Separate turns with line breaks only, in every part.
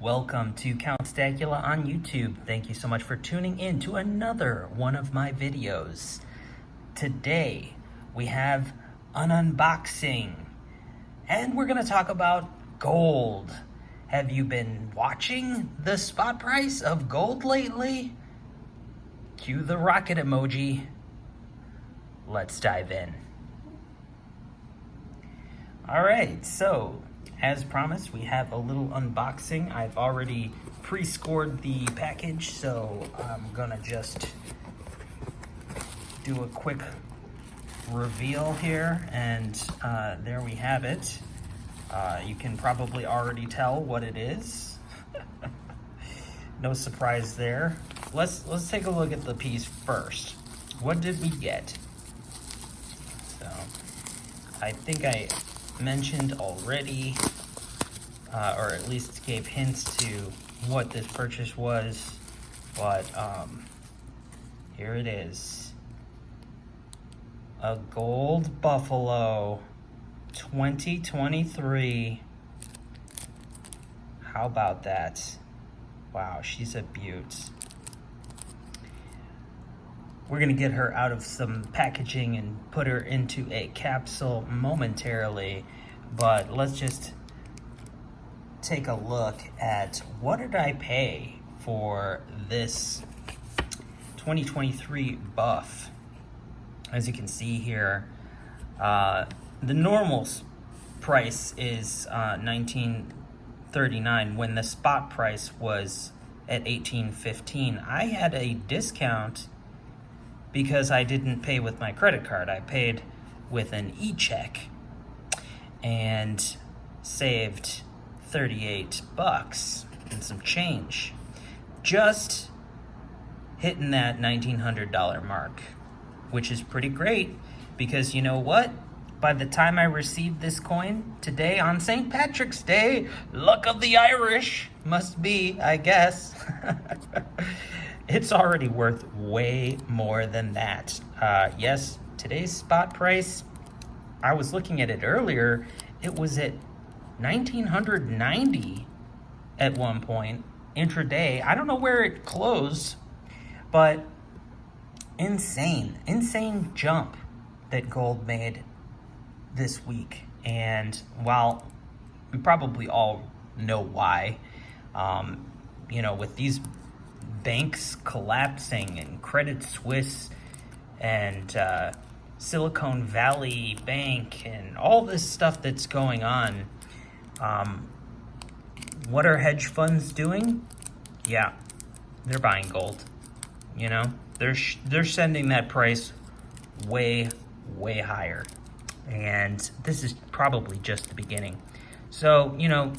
Welcome to Count Stackula on YouTube. Thank you so much for tuning in to another one of my videos. Today we have an unboxing and we're going to talk about gold. Have you been watching the spot price of gold lately? Cue the rocket emoji. Let's dive in. All right, so as promised, we have a little unboxing. I've already pre-scored the package, so I'm gonna just do a quick reveal here, and there we have it. You can probably already tell what it is. No surprise there. Let's take a look at the piece first. What did we get? So I think I mentioned already, or at least gave hints to what this purchase was, but here it is. A gold buffalo 2023. How about that? Wow, she's a beaut. We're gonna get her out of some packaging and put her into a capsule momentarily, but let's just take a look at what did I pay for this 2023 buff. As you can see here, the normal price is $19.39 when the spot price was at $18.15. I had a discount because I didn't pay with my credit card. I paid with an e-check and saved 38 bucks and some change. Just hitting that $1,900 mark, which is pretty great because you know what? By the time I received this coin today on St. Patrick's Day, luck of the Irish must be, I guess. It's already worth way more than that. Yes, today's spot price, I was looking at it earlier, it was at $1,990 at one point, intraday. I don't know where it closed, but insane jump that gold made this week. And while we probably all know why, you know, with these banks collapsing and Credit Suisse and Silicon Valley Bank and all this stuff that's going on, what are hedge funds doing? Yeah, they're buying gold. You know, they're sending that price way higher, and this is probably just the beginning. So, you know,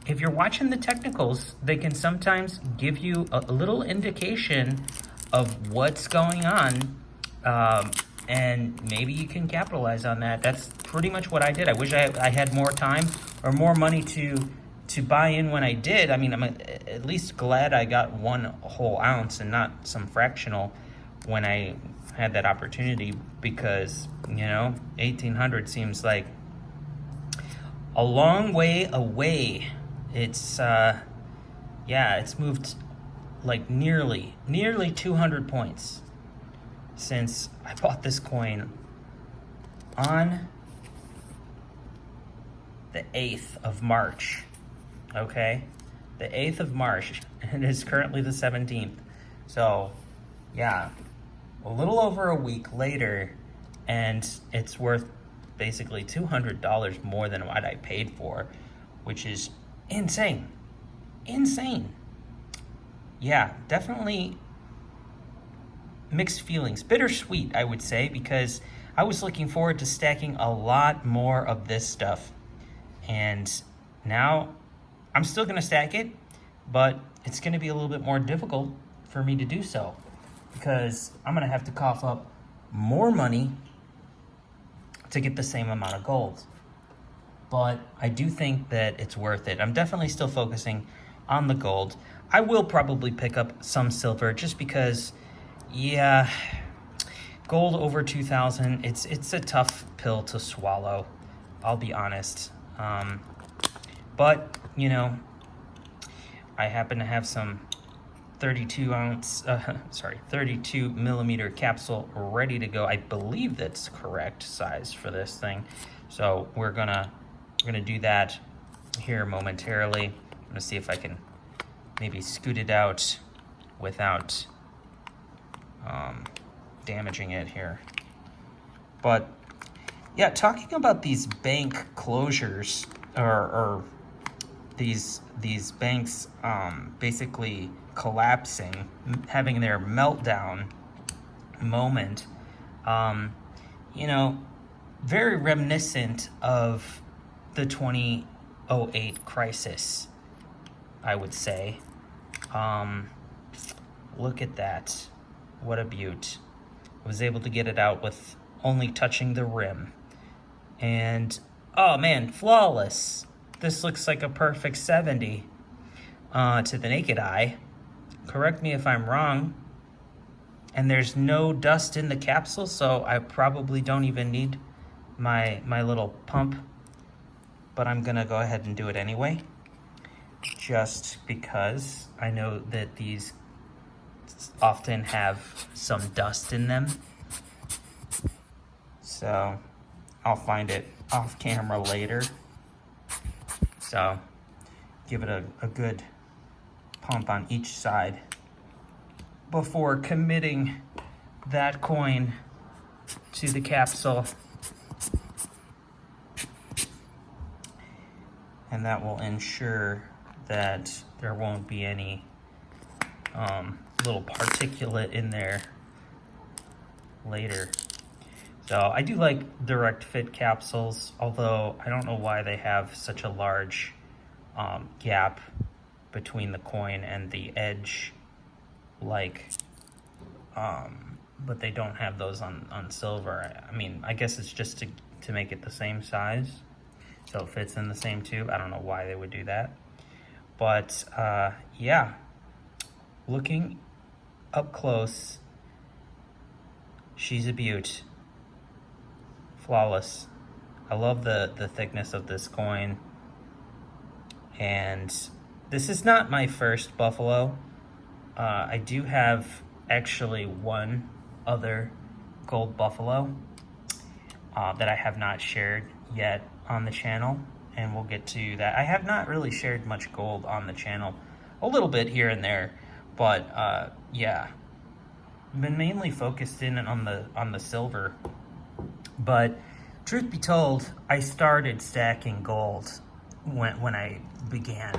if you're watching the technicals, they can sometimes give you a little indication of what's going on, and maybe you can capitalize on that. That's pretty much what I did. I wish I had more time or more money to buy in when I did. I mean, I'm at least glad I got one whole ounce and not some fractional when I had that opportunity, because, you know, 1,800 seems like a long way away. It's yeah, it's moved like nearly 200 points since I bought this coin on the 8th of March. Okay, the 8th of March, and it's currently the 17th. So yeah, a little over a week later, and it's worth basically $200 more than what I paid for, which is insane. Yeah, definitely mixed feelings. Bittersweet, I would say, because I was looking forward to stacking a lot more of this stuff. And now I'm still going to stack it, but it's going to be a little bit more difficult for me to do so, because I'm going to have to cough up more money to get the same amount of gold. But I do think that it's worth it. I'm definitely still focusing on the gold. I will probably pick up some silver just because, yeah, gold over 2,000, it's a tough pill to swallow, I'll be honest. But, you know, I happen to have some 32 millimeter capsule ready to go. I believe that's correct size for this thing. So we're gonna do that here momentarily. I'm gonna see if I can maybe scoot it out without damaging it here. But yeah, talking about these bank closures or these banks basically collapsing, having their meltdown moment, you know, very reminiscent of the 2008 crisis, I would say. Look at that. What a beaut. I was able to get it out with only touching the rim. And, oh man, flawless. This looks like a perfect 70 to the naked eye. Correct me if I'm wrong. And there's no dust in the capsule, so I probably don't even need my little pump. But I'm gonna go ahead and do it anyway, just because I know that these often have some dust in them. So I'll find it off camera later. So give it a good pump on each side before committing that coin to the capsule. And that will ensure that there won't be any little particulate in there later. So I do like direct fit capsules, although I don't know why they have such a large gap between the coin and the edge, but they don't have those on silver. I mean, I guess it's just to make it the same size, so it fits in the same tube. I don't know why they would do that. But yeah, looking up close, she's a beaut. Flawless. I love the thickness of this coin. And this is not my first buffalo. I do have actually one other gold buffalo that I have not shared yet on the channel, and we'll get to that. I have not really shared much gold on the channel, a little bit here and there, but yeah, been mainly focused in on the silver. But truth be told, I started stacking gold when I began,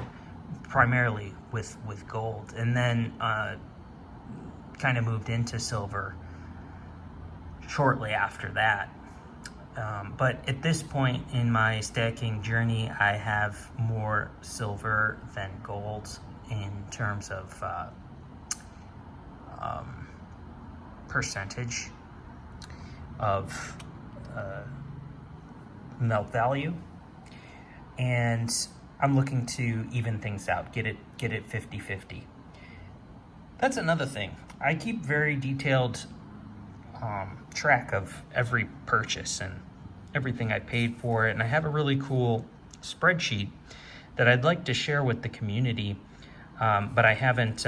primarily with gold, and then kind of moved into silver shortly after that. But at this point in my stacking journey, I have more silver than gold in terms of percentage of melt value, and I'm looking to even things out, get it 50-50. That's another thing. I keep very detailed track of every purchase and everything I paid for it, and I have a really cool spreadsheet that I'd like to share with the community, but I haven't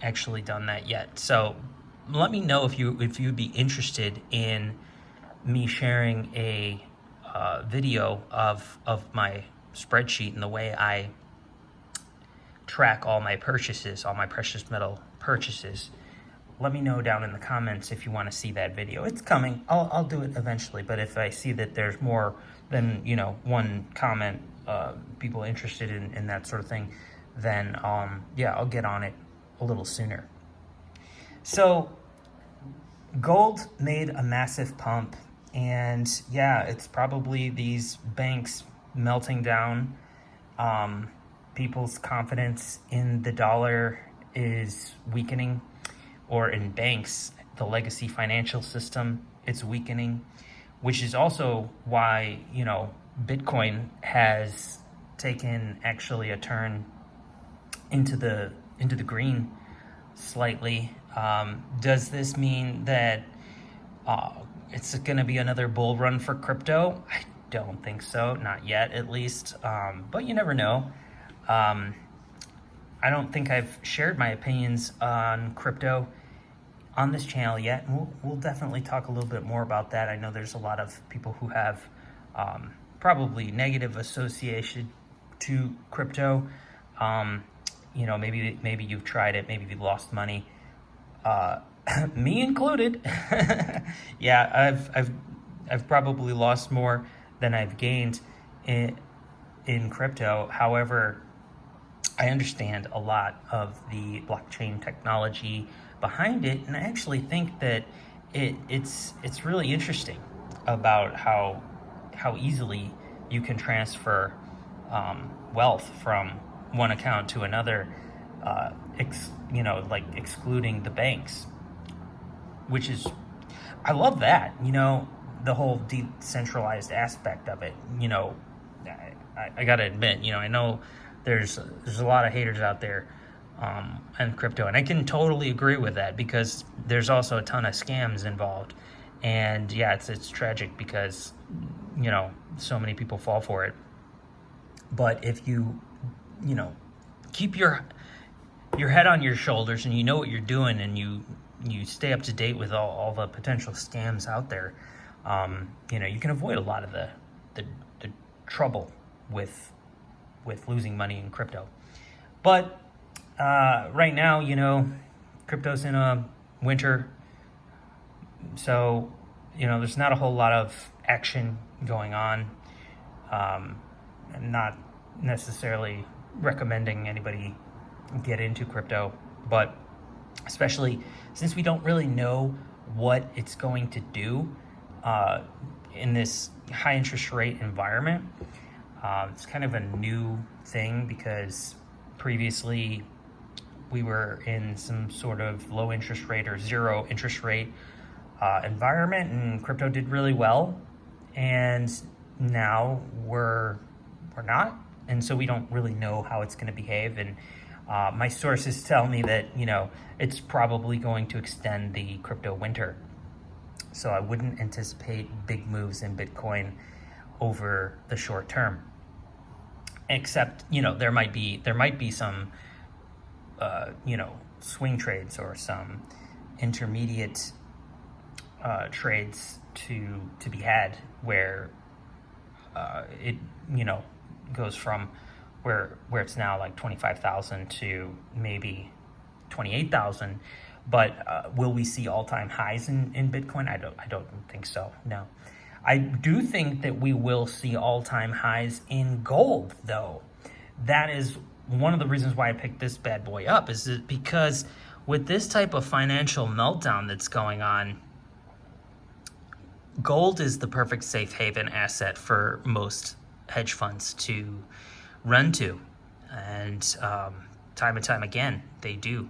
actually done that yet. So let me know if you'd be interested in me sharing a video of my spreadsheet and the way I track all my purchases, all my precious metal purchases. Let me know down in the comments if you want to see that video. It's coming. I'll do it eventually, but if I see that there's more than, one comment, people interested in that sort of thing, then yeah, I'll get on it a little sooner. So gold made a massive pump, and yeah, it's probably these banks melting down. People's confidence in the dollar is weakening, or in banks, the legacy financial system, it's weakening, which is also why, Bitcoin has taken actually a turn into the green slightly. Does this mean that it's going to be another bull run for crypto? I don't think so, not yet at least, but you never know. I don't think I've shared my opinions on crypto on this channel yet. And we'll definitely talk a little bit more about that. I know there's a lot of people who have probably negative association to crypto. You know, maybe you've tried it, maybe you've lost money. Me included. Yeah, I've probably lost more than I've gained in crypto. However, I understand a lot of the blockchain technology behind it, and I actually think that it's really interesting about how easily you can transfer wealth from one account to another, you know, like excluding the banks, which is, I love that, you know, the whole decentralized aspect of it. You know, I gotta admit, you know, I know there's a lot of haters out there on crypto, and I can totally agree with that, because there's also a ton of scams involved. And yeah, it's tragic because, you know, so many people fall for it. But if you know, keep your head on your shoulders, and you know what you're doing, and you stay up to date with all the potential scams out there, you know, you can avoid a lot of the trouble with losing money in crypto. But right now, you know, crypto's in a winter, so, you know, there's not a whole lot of action going on. I'm not necessarily recommending anybody get into crypto, but especially since we don't really know what it's going to do in this high interest rate environment. It's kind of a new thing, because previously we were in some sort of low interest rate or zero interest rate environment, and crypto did really well. And now we're not, and so we don't really know how it's going to behave. And my sources tell me that, you know, it's probably going to extend the crypto winter. So I wouldn't anticipate big moves in Bitcoin over the short term. Except, you know, there might be some, you know, swing trades or some intermediate trades to be had, where it, you know, goes from where it's now like 25,000 to maybe 28,000. But will we see all-time highs in Bitcoin? I don't think so. No. I do think that we will see all-time highs in gold, though. That is one of the reasons why I picked this bad boy up, is because with this type of financial meltdown that's going on, gold is the perfect safe haven asset for most hedge funds to run to. And time and time again, they do.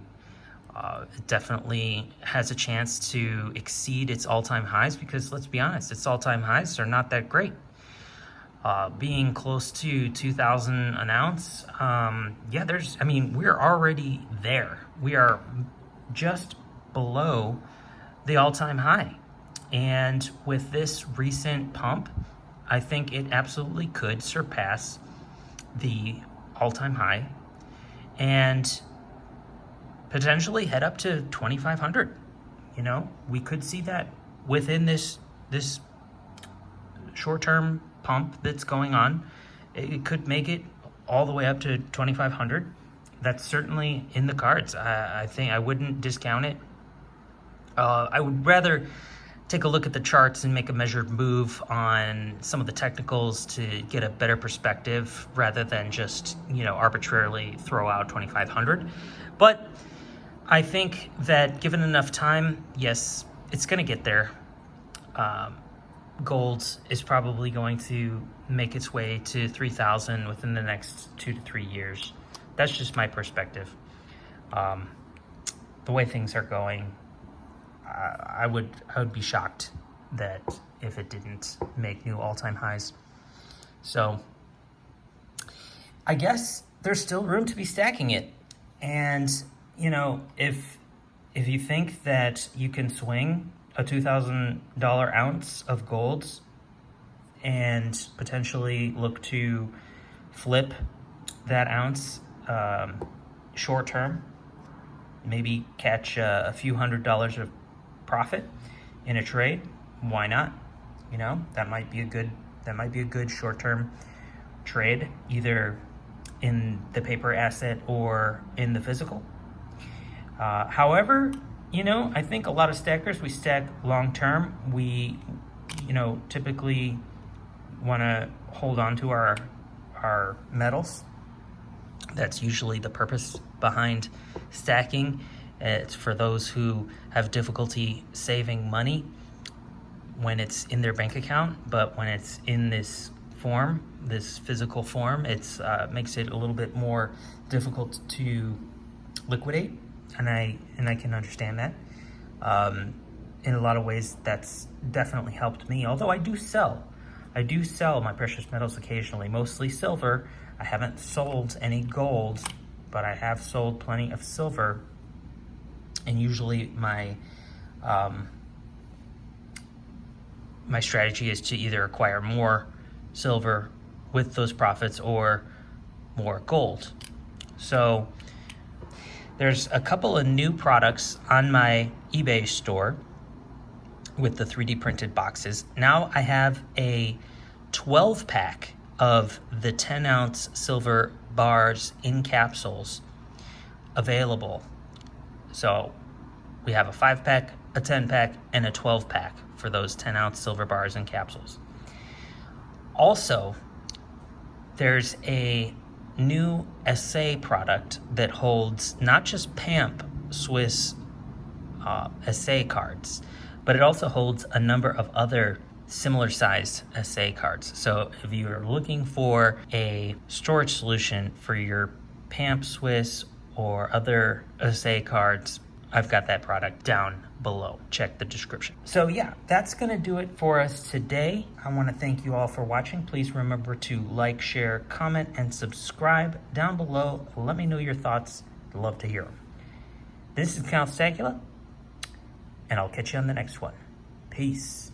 It definitely has a chance to exceed its all-time highs, because let's be honest, its all-time highs are not that great. Being close to 2,000 an ounce, yeah, I mean, we're already there. We are just below the all-time high. And with this recent pump, I think it absolutely could surpass the all-time high and potentially head up to 2,500. You know, we could see that within this short-term pump that's going on. It could make it all the way up to 2,500. That's certainly in the cards. I think I wouldn't discount it. I would rather take a look at the charts and make a measured move on some of the technicals to get a better perspective, rather than just, you know, arbitrarily throw out 2,500. But I think that given enough time, yes, it's going to get there. Gold is probably going to make its way to 3,000 within the next 2 to 3 years. That's just my perspective. The way things are going, I would be shocked that if it didn't make new all-time highs. So I guess there's still room to be stacking it. And, you know, if you think that you can swing a $2,000 ounce of gold and potentially look to flip that ounce short term, maybe catch a few $100s of profit in a trade. Why not? You know, that might be a good short-term trade, either in the paper asset or in the physical. However, you know, I think a lot of stackers, we stack long-term. We, you know, typically want to hold on to our metals. That's usually the purpose behind stacking. It's for those who have difficulty saving money when it's in their bank account, but when it's in this form, this physical form, it's makes it a little bit more difficult to liquidate, and I can understand that. In a lot of ways, that's definitely helped me. Although I do sell my precious metals occasionally, mostly silver. I haven't sold any gold, but I have sold plenty of silver, and usually my my strategy is to either acquire more silver with those profits or more gold. So there's a couple of new products on my eBay store with the 3D printed boxes. Now I have a 12 pack of the 10 ounce silver bars in capsules available. So we have a 5 pack, a 10 pack, and a 12 pack for those 10 ounce silver bars and capsules. Also, there's a new Assay product that holds not just Pamp Suisse Assay cards, but it also holds a number of other similar sized Assay cards. So if you are looking for a storage solution for your Pamp Suisse or other Assay cards, I've got that product down below. Check the description. So yeah, that's gonna do it for us today. I wanna thank you all for watching. Please remember to like, share, comment, and subscribe down below. Let me know your thoughts. I'd love to hear them. This is Count Stackula, and I'll catch you on the next one. Peace.